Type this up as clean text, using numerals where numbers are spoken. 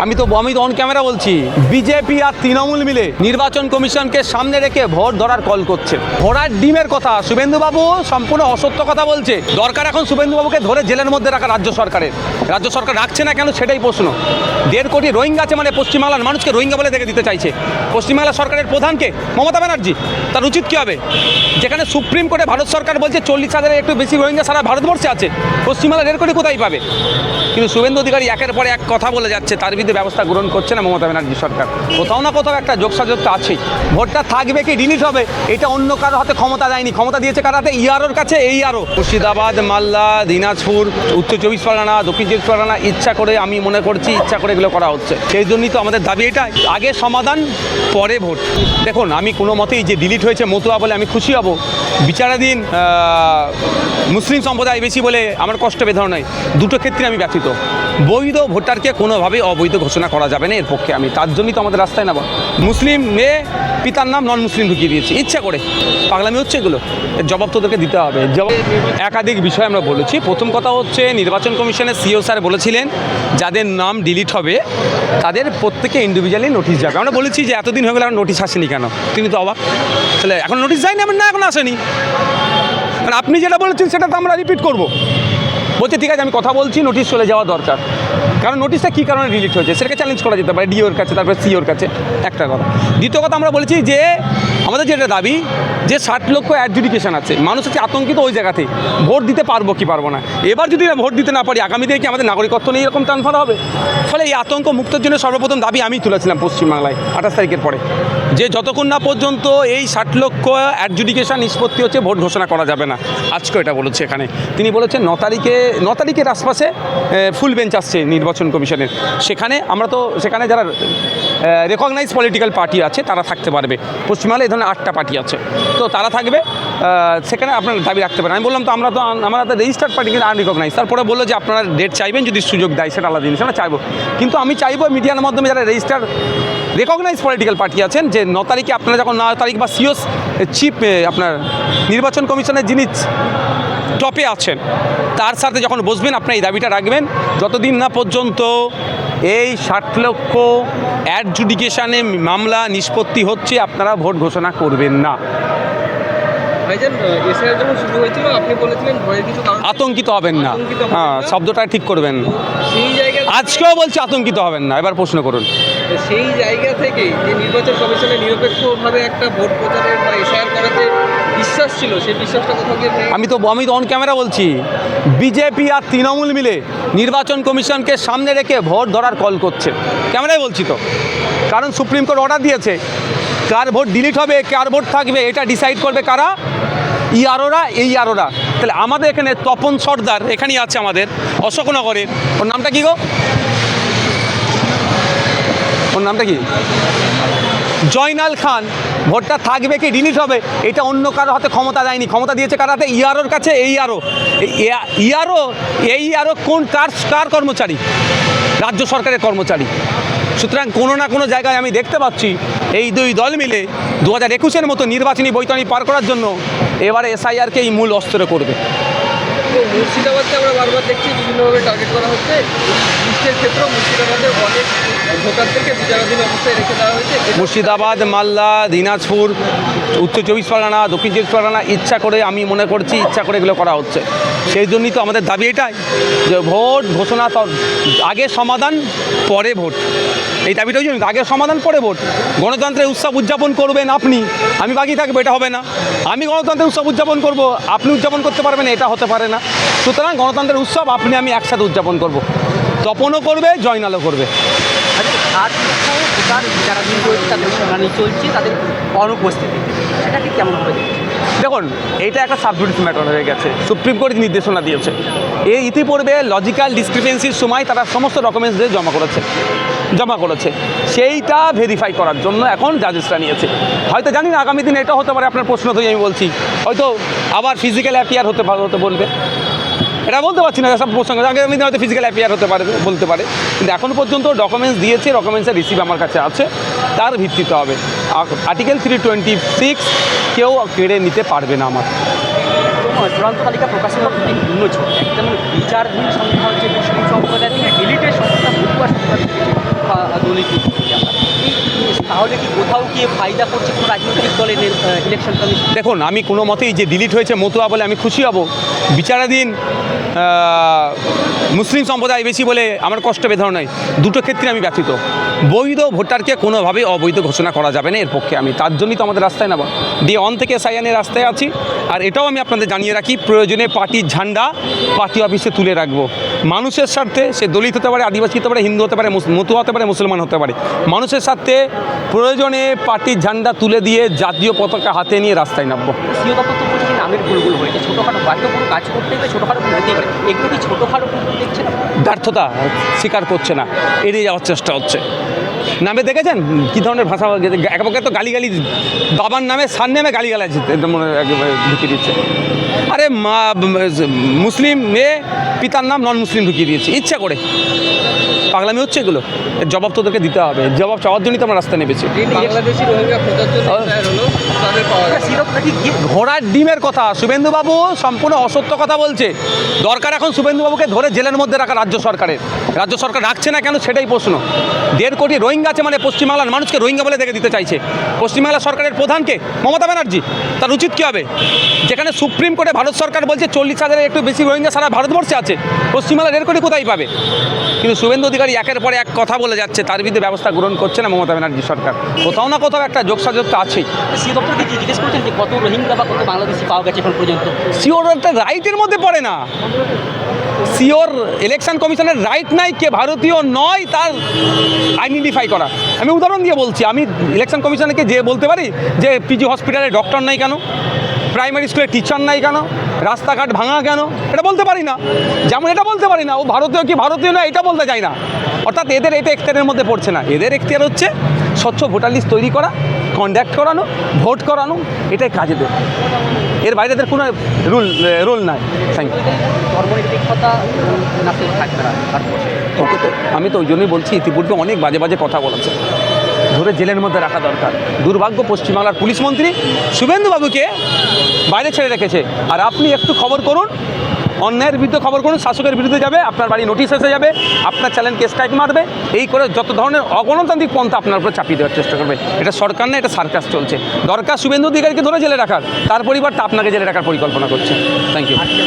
আমি তো on camera বলছি, বিজেপি আর তৃণমূল মিলে নির্বাচন কমিশনকে সামনে রেখে ভোট ধরার কল করছে। ঘোড়ার ডিমের কথা শুভেন্দুবাবু সম্পূর্ণ অসত্য কথা বলছে। দরকার এখন শুভেন্দুবাবুকে ধরে জেলের মধ্যে রাখা রাজ্য সরকারের। রাজ্য সরকার রাখছে না কেন সেটাই প্রশ্ন। 1.5 কোটি রোহিঙ্গা আছে, মানে পশ্চিমবাংলার মানুষকে রোহিঙ্গা বলে দেখে দিতে চাইছে পশ্চিমবাংলা সরকারের প্রধানকে, মমতা ব্যানার্জি। তার উচিত কী হবে? যেখানে সুপ্রিম কোর্টে ভারত সরকার বলছে 40,000-এর একটু বেশি রোহিঙ্গা সারা ভারতবর্ষে আছে, পশ্চিমবাংলা 1.5 কোটি কোথায় পাবে? কিন্তু শুভেন্দু অধিকারী একের পর এক কথা বলে যাচ্ছে, তার বিরুদ্ধে ব্যবস্থা গ্রহণ করছে না মমতা ব্যানার্জি সরকার। কোথাও না কোথাও একটা যোগসাযোগ তো আছেই। ভোটটা থাকবে কি ডিলিট হবে, এটা অন্য কারো হাতে ক্ষমতা দেয়নি। ক্ষমতা দিয়েছে কার হাতে? ইআরওর কাছে। এইআরও মুর্শিদাবাদ, মালদা, দিনাজপুর, উত্তর 24 পরগনা, দক্ষিণ 24 পরগনা ইচ্ছা করে, আমি মনে করছি ইচ্ছা করে এগুলো করা হচ্ছে। সেই জন্যই তো আমাদের দাবি এটাই, আগে সমাধান পরে ভোট। দেখুন, আমি কোনো মতেই যে ডিলিট হয়েছে মতুয়া বলে আমি খুশি হব, বিচারাধীন মুসলিম সম্প্রদায় বেশি বলে আমার কষ্ট বেদনা নয়। দুটো ক্ষেত্রে আমি ব্যথিত। বৈধ ভোটারকে কোনোভাবেই অবৈধ ঘোষণা করা যাবে না, এর পক্ষে আমি। তার জন্যই তো আমাদের রাস্তায় নেব। মুসলিম মেয়ে পিতার নাম নন মুসলিম ঢুকিয়ে দিয়েছে ইচ্ছা করে। পাগলামি হচ্ছে এগুলো, এর জবাব তোদেরকে দিতে হবে। একাধিক বিষয় আমরা বলেছি। প্রথম কথা হচ্ছে, নির্বাচন কমিশনের সিও স্যার বলেছিলেন যাদের নাম ডিলিট হবে তাদের প্রত্যেকে ইন্ডিভিজুয়ালি নোটিশ যাবে। আমরা বলেছি যে এতদিন হয়ে গেলে এখন নোটিশ আসেনি কেন? তিনি তো অবাক। তাহলে এখন নোটিশ যায়নি? না, এখন আসেনি। কারণ আপনি যেটা বলেছেন সেটা তো আমরা রিপিট করবো। বলছে ঠিক আছে, আমি কথা বলছি, নোটিশ চলে যাওয়া দরকার। কারণ নোটিশটা কী কারণে ডিলিট হয়েছে সেটাকে চ্যালেঞ্জ করা যেতে পারে ডিওর কাছে, তারপরে সিওর কাছে, একটা কথা। দ্বিতীয় কথা, আমরা বলেছি যে আমাদের যেটা দাবি, যে 60 লক্ষ অ্যাডজুডিকেশন আছে, মানুষ হচ্ছে আতঙ্কিত ওই জায়গাতে, ভোট দিতে পারবো কি পারবো না। এবার যদি ভোট দিতে না পারি, আগামী দিনে কি আমাদের নাগরিকত্ব নিয়ে এরকম ট্রান্সফার হবে? ফলে এই আতঙ্ক মুক্তের জন্য সর্বপ্রথম দাবি আমি তুলেছিলাম পশ্চিমবাংলায় 28 তারিখের পরে, যে যতক্ষণ না পর্যন্ত এই 60 লক্ষ অ্যাডজুডিকেশন নিষ্পত্তি হচ্ছে, ভোট ঘোষণা করা যাবে না। আজকে এটা বলেছে এখানে। তিনি বলেছেন 9 তারিখের আশপাশে ফুল বেঞ্চ আসছে নির্বাচন কমিশনের। সেখানে সেখানে যারা রেকগনাইজ পলিটিক্যাল পার্টি আছে তারা থাকতে পারবে। পশ্চিমবাংলায় এই ধরনের 8টা পার্টি আছে, তো তারা থাকবে। সেখানে আপনারা দাবি রাখতে পারেন। আমি বললাম তো আমরা তো রেজিস্টার্ড পার্টি কিন্তু আনরিকগনাইজ। তারপরে বললো যে আপনারা ডেট চাইবেন, যদি সুযোগ দেয় সেটা আলাদা জিনিস, আমরা চাইবো। কিন্তু আমি চাইবো মিডিয়ার মাধ্যমে যারা রেজিস্টার রেকগনাইজ পলিটিক্যাল পার্টি আছেন, যে 9 তারিখে আপনারা যখন 9 তারিখ বা সিও চিফ আপনার নির্বাচন কমিশনের যিনি টপে আছেন তার সাথে যখন বসবেন, আপনার এই দাবিটা রাখবেন, যতদিন না পর্যন্ত এই 60 লক্ষ অ্যাডজুডিকেশনে মামলা নিষ্পত্তি হচ্ছে, আপনারা ভোট ঘোষণা করবেন না। আতঙ্কিত হবেন না, হ্যাঁ, শব্দটা ঠিক করবেন। আজকেও বলছি আতঙ্কিত হবেন না। এবার প্রশ্ন করুন। সেই জায়গা থেকে যে নির্বাচন কমিশনে নিরপেক্ষভাবে একটা ভোট প্রচারের বা এসআইআর করাতে বিশ্বাস ছিল, সেই বিশ্বাসটা কোথাও গিয়ে আমি তো অন ক্যামেরা বলছি, বিজেপি আর তৃণমূল মিলে নির্বাচন কমিশনকে সামনে রেখে ভোট ধরার কল করছে। ক্যামেরায় বলছি তো, কারণ সুপ্রিম কোর্ট অর্ডার দিয়েছে, কার ভোট ডিলিট হবে, কার ভোট থাকবে, এটা ডিসাইড করবে কারা? ইআরওরা। এই আরওরা। তাহলে আমাদের এখানে তপন সর্দার এখানেই আছে, আমাদের অশোকনগরের। ওর নামটা কী গো? ওর নামটা কি? জয়নাল খান। ভোটটা থাকবে কি ডিলিট হবে, এটা অন্য কারো হাতে ক্ষমতা দেয়নি। ক্ষমতা দিয়েছে কার হাতে? ইআরওর কাছে। এইআরও কোন কার কর্মচারী? রাজ্য সরকারের কর্মচারী। সুতরাং কোনো না কোনো জায়গায় আমি দেখতে পাচ্ছি এই দুই দল মিলে 2021-এর মতো নির্বাচনী বৈতরণী পার করার জন্য এবারে এসআইআরকে এই মূল অস্ত্র করবে। মুর্শিদাবাদকে আমরা বারবার দেখছি বিভিন্নভাবে টার্গেট করা হচ্ছে। লিস্টের ক্ষেত্রেও মুর্শিদাবাদের অনেক ভোটারদেরকে বিচারাধীন অবস্থায় রেখে দেওয়া হয়েছে। মুর্শিদাবাদ, মালদা, দিনাজপুর, উত্তর 24 পরগনা, দক্ষিণ 24 পরগনা ইচ্ছা করে, আমি মনে করছি ইচ্ছা করে এগুলো করা হচ্ছে। সেই জন্যই তো আমাদের দাবি এটাই, যে ভোট ঘোষণা আগে সমাধান পরে ভোট। এই দাবিটা ওই জন্য, আগে সমাধান পরে ভোট। গণতন্ত্রের উৎসব উদযাপন করবেন আপনি, আমি বাকি থাকবো, এটা হবে না। আমি গণতন্ত্রের উৎসব উদযাপন করব, আপনি উদযাপন করতে পারবেন, এটা হতে পারে না। সুতরাং গণতন্ত্রের উৎসব আপনি আমি একসাথে উদযাপন করব। তপনও করবে, জয়নালও করবে। বিচারাধীন রয়েছে, তাদের শুনানি চলছে, তাদের অনুপস্থিতি, সেটাকে কেমন হবে? দেখুন, এইটা একটা সাবজুডিস ম্যাটার হয়ে গেছে। সুপ্রিম কোর্ট নির্দেশনা দিয়েছে, এই ইতিপূর্বে লজিক্যাল ডিসক্রিপেন্সির সময় তারা সমস্ত ডকুমেন্টস দিয়ে জমা করেছে, সেইটা ভেরিফাই করার জন্য এখন জাজেসরা নিয়েছে। হয়তো জানি না আগামী দিনে এটা হতে পারে, আপনার প্রশ্ন তো আমি বলছি, হয়তো আবার ফিজিক্যাল অ্যাপিয়ার হতে বলবে, এটা বলতে পারছি না। সব প্রসঙ্গ আগামী দিনে হয়তো ফিজিক্যাল অ্যাপিয়ার হতে পারে, বলতে পারে। কিন্তু এখন পর্যন্ত ডকুমেন্টস দিয়েছে, ডকুমেন্টসের রিসিভ আমার কাছে আছে, তার ভিত্তিতে হবে। আর্টিকেল 326 কেউ কেড়ে নিতে পারবে না আমার। চূড়ান্ত তালিকা প্রকাশের পর দুটি ভিন্ন ছবি, একটা মানে বিচারাধীন সংখ্যা হচ্ছে মুসলিম সম্প্রদায় থেকে ডিলিটের সংখ্যা দলই কিন্তু করি আমরা। তাহলে কি কোথাও গিয়ে ফায়দা করছে কোনো রাজনৈতিক দলের ইলেকশন কমিশন? দেখুন, আমি কোনো মতেই যে ডিলিট হয়েছে মতুয়া বলে আমি খুশি হব, বিচারাধীন মুসলিম সম্প্রদায় বেশি বলে আমার কষ্ট বেদনা নয়। দুটো ক্ষেত্রে আমি ব্যথিত। বৈধ ভোটারকে কোনোভাবেই অবৈধ ঘোষণা করা যাবে না, এর পক্ষে আমি, তার জন্যই তো আমাদের রাস্তায় নেব। ডে 1 থেকে সাইয়ানের রাস্তায় আছি। আর এটাও আমি আপনাদের জানিয়ে রাখি, প্রয়োজনে পার্টির ঝান্ডা পার্টি অফিসে তুলে রাখবো। মানুষের স্বার্থে, সে দলিত হতে পারে, আদিবাসী হতে পারে, হিন্দু হতে পারে, মতুয়া হতে পারে, মুসলমান হতে পারে, মানুষের স্বার্থে প্রয়োজনে পার্টির ঝান্ডা তুলে দিয়ে জাতীয় পতাকা হাতে নিয়ে রাস্তায় নামবো। সিও দপ্তর তো বলছে যে নামের ভুলগুলো হয়েছে, ছোটোখাটো বাড়িতে কোনো কাজ করতে গেলে ছোটোখাটো ভুল হতেই পারে, এগুলো কি ছোটোখাটো ভুল দেখছে না? ব্যর্থতা স্বীকার করছে না, এড়িয়ে যাওয়ার চেষ্টা হচ্ছে। নামে দেখেছেন কী ধরনের ভাষা, একপক্ষে তো গালিগালি, বাবার নামে সার নেমে গালিগালাজ ঢুকিয়ে দিচ্ছে। আরে মুসলিম মেয়ে, পিতার নাম নন মুসলিম ঢুকিয়ে দিয়েছে ইচ্ছা করে। পাগলামি হচ্ছে এগুলো, এর জবাব তোদেরকে দিতে হবে। জবাব চাওয়ার জন্যই তো আমরা রাস্তায় নেমেছি। বাংলাদেশি রোহিঙ্গা খোঁজার জন্য এসআইআর হলো, তাদের পাওয়া গেল না। সিও দপ্তর কি ঘোড়ার ডিমের কথা শুভেন্দুবাবু সম্পূর্ণ অসত্য কথা বলছে। দরকার এখন শুভেন্দুবাবুকে ধরে জেলের মধ্যে রাখা রাজ্য সরকারের। রাজ্য সরকার রাখছে না কেন, সেটাই প্রশ্ন। 1.5 কোটি রোহিঙ্গা আছে, মানে পশ্চিমবাংলার মানুষকে রোহিঙ্গা বলে দেখে দিতে চাইছে। পশ্চিমবাংলা সরকারের প্রধানকে মমতা ব্যানার্জি, তার উচিত কী হবে? যেখানে সুপ্রিম কোর্টে ভারত সরকার বলছে 40,000-এর একটু বেশি রোহিঙ্গা সারা ভারতবর্ষে আছে, পশ্চিমবাংলা 1.5 কোটি কোথায় পাবে? কিন্তু শুভেন্দু অধিকারী একের পর এক কথা বলে যাচ্ছে, তার বিরুদ্ধে ব্যবস্থা গ্রহণ করছে না মমতা ব্যানার্জি সরকার। কোথাও না কোথাও একটা যোগসাযোগ তো আছেই। সিও দপ্তরকে কি জিজ্ঞেস করছেন যে কত রোহিঙ্গা বা কত বাংলাদেশি পাওয়া গেছে এখন পর্যন্ত? সিওর একটা রাইটের মধ্যে পড়ে না। সিওর ইলেকশন কমিশনের রাইট নাই কে ভারতীয় নয় তার আইডেন্টিফাই করা। আমি উদাহরণ দিয়ে বলছি, আমি ইলেকশন কমিশনকে যে বলতে পারি যে পিজি হসপিটালে ডক্টর নাই কেন, প্রাইমারি স্কুলে টিচার নাই কেন, রাস্তাঘাট ভাঙা কেন, এটা বলতে পারি না। যেমন এটা বলতে পারি না ও ভারতীয় কি ভারতীয় নয়, এটা বলতে চাই না। অর্থাৎ এদের এটা এখতিয়ারের মধ্যে পড়ছে না। এদের এখতিয়ার হচ্ছে স্বচ্ছ ভোটার লিস্ট তৈরি করা, কন্ডাক্ট করানো, ভোট করানো, এটাই কাজে দেয়। এর বাইরে এদের কোনো রুল নাই। Thank you. ধর্মনিরপেক্ষতা নাতে থাকবে না ভারতবর্ষে। ওকে, তো আমি তো ওই জন্যই বলছি, ইতিপূর্বে অনেক বাজে বাজে কথা বলেছে, ধরে জেলের মধ্যে রাখা দরকার। দুর্ভাগ্য পশ্চিমবাংলার পুলিশ মন্ত্রী শুভেন্দুবাবুকে বাইরে ছেড়ে রেখেছে। আর আপনি একটু খবর করুন, অন্যায়ের বিরুদ্ধে খবর করুন, শাসকের বিরুদ্ধে যাবে, আপনার বাড়ি নোটিশ এসে যাবে, আপনার চ্যানেলকে স্ট্রাইক মারবে, এই করে যত ধরনের অগণতান্ত্রিক পন্থা আপনার উপরে চাপিয়ে দেওয়ার চেষ্টা করবে। এটা সরকার না, এটা সার্কাস চলছে। দরকার শুভেন্দু অধিকারীকে ধরে জেলে রাখার, তার পরিবর্তে আপনাকে জেলে রাখার পরিকল্পনা করছে। Thank you.